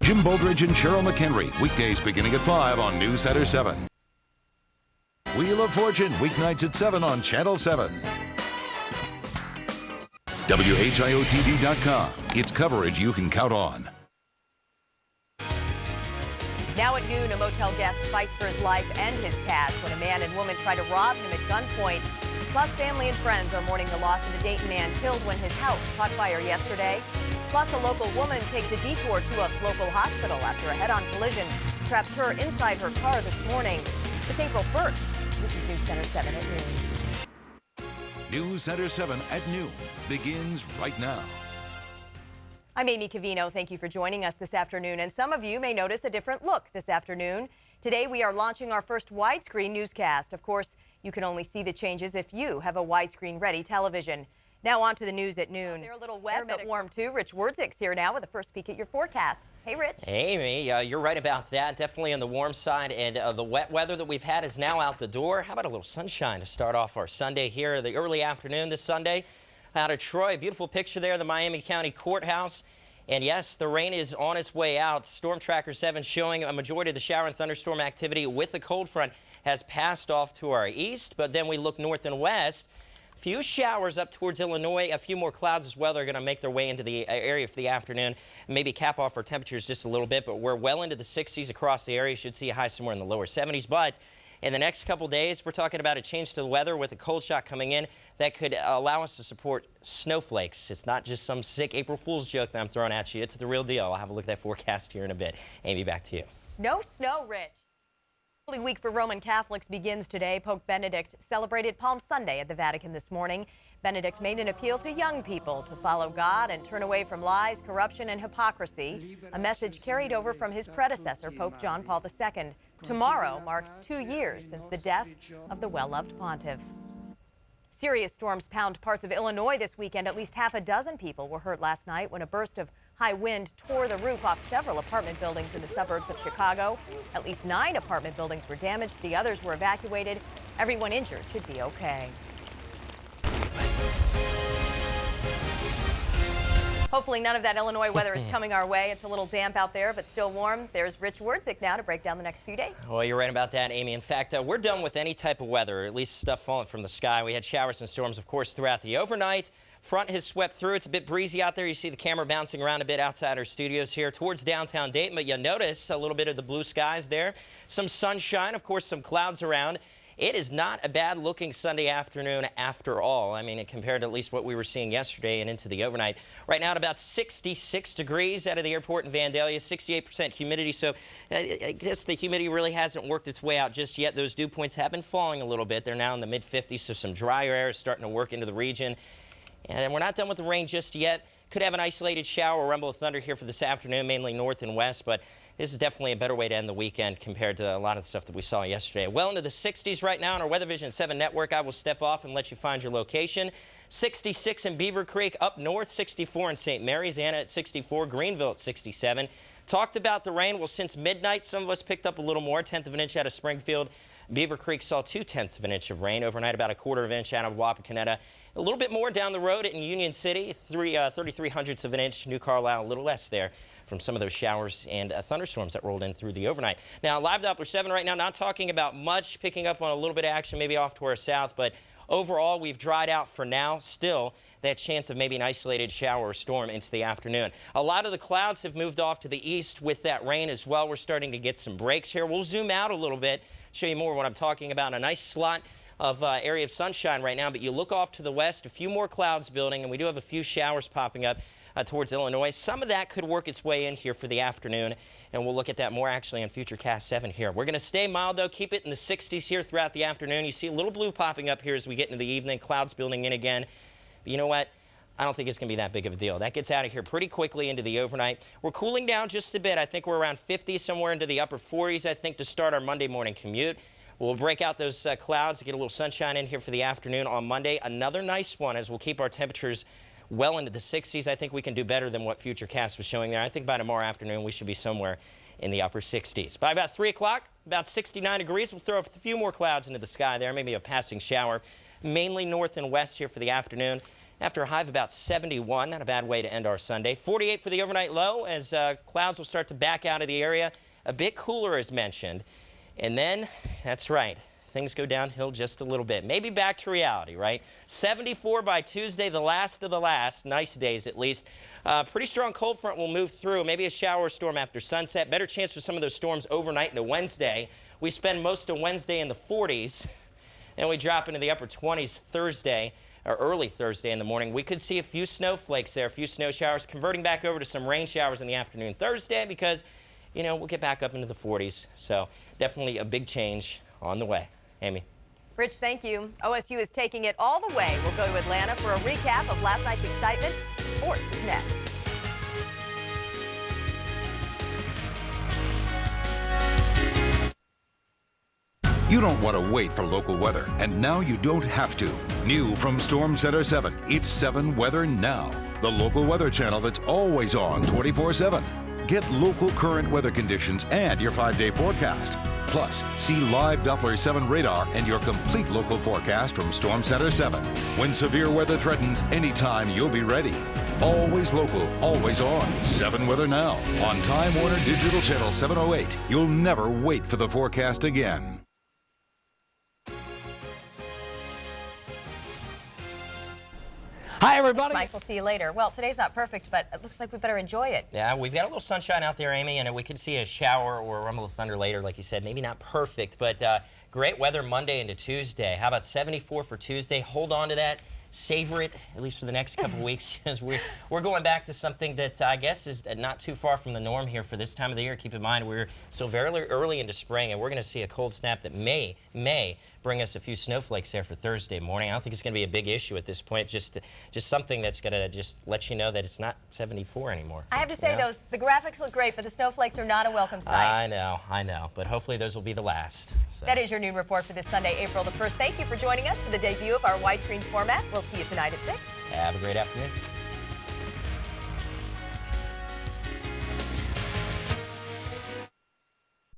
Jim Boldridge and Cheryl McHenry, weekdays beginning at 5 on NewsCenter 7. Wheel of Fortune, weeknights at 7 on Channel 7. WHIO-TV.com. It's coverage you can count on. Now at noon, a motel guest fights for his life and his cash when a man and woman try to rob him at gunpoint. Plus, family and friends are mourning the loss of a Dayton man killed when his house caught fire yesterday. Plus, a local woman takes a detour to a local hospital after a head-on collision trapped her inside her car this morning. It's April 1st. This is NewsCenter 7 at noon. NewsCenter 7 at noon begins right now. I'm Amy Cavino. Thank you for joining us this afternoon. And some of you may notice a different look this afternoon. Today, we are launching our first widescreen newscast. Of course, you can only see the changes if you have a widescreen-ready television. Now on to the news at noon. They're a little wet but warm too. Rich Wurdzik's here now with a first peek at your forecast. Hey, Rich. Hey, Amy. You're right about that. Definitely on the warm side, and the wet weather that we've had is now out the door. How about a little sunshine to start off our Sunday here, the early afternoon this Sunday out of Troy. Beautiful picture there, the Miami County Courthouse. And yes, the rain is on its way out. Storm Tracker 7 showing a majority of the shower and thunderstorm activity with the cold front has passed off to our east, but then we look north and west. A few showers up towards Illinois, a few more clouds as well. They're going to make their way into the area for the afternoon, maybe cap off our temperatures just a little bit, but we're well into the 60s across the area. Should see a high somewhere in the lower 70s, but in the next couple days, we're talking about a change to the weather with a cold shot coming in that could allow us to support snowflakes. It's not just some sick April Fool's joke that I'm throwing at you. It's the real deal. I'll have a look at that forecast here in a bit. Amy, back to you. No snow, Rich. Holy Week for Roman Catholics begins today. Pope Benedict celebrated Palm Sunday at the Vatican this morning. Benedict made an appeal to young people to follow God and turn away from lies, corruption, and hypocrisy, a message carried over from his predecessor, Pope John Paul II. Tomorrow marks 2 years since the death of the well-loved pontiff. Serious storms pound parts of Illinois this weekend. At least half a dozen people were hurt last night when a burst of high wind tore the roof off several apartment buildings in the suburbs of Chicago. At least 9 apartment buildings were damaged. The others were evacuated. Everyone injured should be okay. Hopefully none of that Illinois weather is coming our way. It's a little damp out there, but still warm. There's Rich Wurdzik now to break down the next few days. Well, you're right about that, Amy. In fact, we're done with any type of weather, or at least stuff falling from the sky. We had showers and storms, of course, throughout the overnight. Front has swept through. It's a bit breezy out there. You see the camera bouncing around a bit outside our studios here towards downtown Dayton, but you'll notice a little bit of the blue skies there. Some sunshine, of course, some clouds around. It is not a bad-looking Sunday afternoon after all. I mean, compared to at least what we were seeing yesterday and into the overnight. Right now at about 66 degrees out of the airport in Vandalia, 68% humidity. So I guess the humidity really hasn't worked its way out just yet. Those dew points have been falling a little bit. They're now in the mid-50s, so some drier air is starting to work into the region. And we're not done with the rain just yet. Could have an isolated shower or rumble of thunder here for this afternoon, mainly north and west, but this is definitely a better way to end the weekend compared to a lot of the stuff that we saw yesterday. Well into the 60s right now on our Weather Vision 7 network. I will step off and let you find your location. 66 in Beaver Creek, up north, 64 in St. Mary's, Anna at 64, Greenville at 67. Talked about the rain. Well, since midnight, some of us picked up a little more, 1/10 of an inch out of Springfield. Beaver Creek saw 2/10 of an inch of rain. Overnight, about 1/4 of an inch out of Wapakoneta. A little bit more down the road in Union City, 33/100 of an inch. New Carlisle, a little less there from some of those showers and thunderstorms that rolled in through the overnight. Now, live Doppler 7 right now, not talking about much, picking up on a little bit of action maybe off to our south, but overall, we've dried out for now. Still, that chance of maybe an isolated shower or storm into the afternoon. A lot of the clouds have moved off to the east with that rain as well. We're starting to get some breaks here. We'll zoom out a little bit, show you more of what I'm talking about. A nice slot of area of sunshine right now, but you look off to the west, a few more clouds building, and we do have a few showers popping up towards Illinois. Some of that could work its way in here for the afternoon, and we'll look at that more actually on Futurecast 7 here. We're going to stay mild, though, keep it in the 60s here throughout the afternoon. You see a little blue popping up here as we get into the evening, clouds building in again. But you know what? I don't think it's going to be that big of a deal. That gets out of here pretty quickly into the overnight. We're cooling down just a bit. I think we're around 50, somewhere into the upper 40s, I think, to start our Monday morning commute. We'll break out those clouds to get a little sunshine in here for the afternoon on Monday. Another nice one as we'll keep our temperatures well into the 60s. I think we can do better than what Futurecast was showing there. I think by tomorrow afternoon we should be somewhere in the upper 60s. By about 3 o'clock, about 69 degrees. We'll throw a few more clouds into the sky there, maybe a passing shower, mainly north and west here for the afternoon. after a high of about 71. Not a bad way to end our Sunday. 48 for the overnight low as clouds will start to back out of the area. A bit cooler as mentioned. And then, that's right, things go downhill just a little bit. Maybe back to reality, right? 74 by Tuesday, the last of the last. Nice days, at least. Pretty strong cold front will move through. Maybe a shower or storm after sunset. Better chance for some of those storms overnight into Wednesday. We spend most of Wednesday in the 40s, and we drop into the upper 20s Thursday, or early Thursday in the morning. We could see a few snowflakes there, a few snow showers, converting back over to some rain showers in the afternoon Thursday because, you know, we'll get back up into the 40s. So definitely a big change on the way. Amy. Rich, thank you. OSU is taking it all the way. We'll go to Atlanta for a recap of last night's excitement. Sports is next. You don't want to wait for local weather, and now you don't have to. New from Storm Center 7, it's 7 Weather Now, the local weather channel that's always on 24/7. Get local current weather conditions and your 5-day forecast. Plus, see live Doppler 7 radar and your complete local forecast from Storm Center 7. When severe weather threatens, anytime you'll be ready. Always local, always on. 7 Weather Now on Time Warner Digital Channel 708. You'll never wait for the forecast again. Hi, everybody. Thanks, Mike. We'll see you later. Well, today's not perfect, but it looks like we better enjoy it. Yeah, we've got a little sunshine out there, Amy, and we could see a shower or a rumble of thunder later, like you said. Maybe not perfect, but great weather Monday into Tuesday. How about 74 for Tuesday? Hold on to that. Savor it, at least for the next couple of weeks, because we're going back to something that I guess is not too far from the norm here for this time of the year. Keep in mind, we're still very early into spring, and we're going to see a cold snap that may bring us a few snowflakes there for Thursday morning. I don't think it's going to be a big issue at this point, just something that's going to just let you know that it's not 74 anymore. I have to say, the graphics look great, but the snowflakes are not a welcome sight. I know, but hopefully those will be the last. So. That is your noon report for this Sunday, April the 1st. Thank you for joining us for the debut of our widescreen format. We'll see you tonight at 6. Have a great afternoon.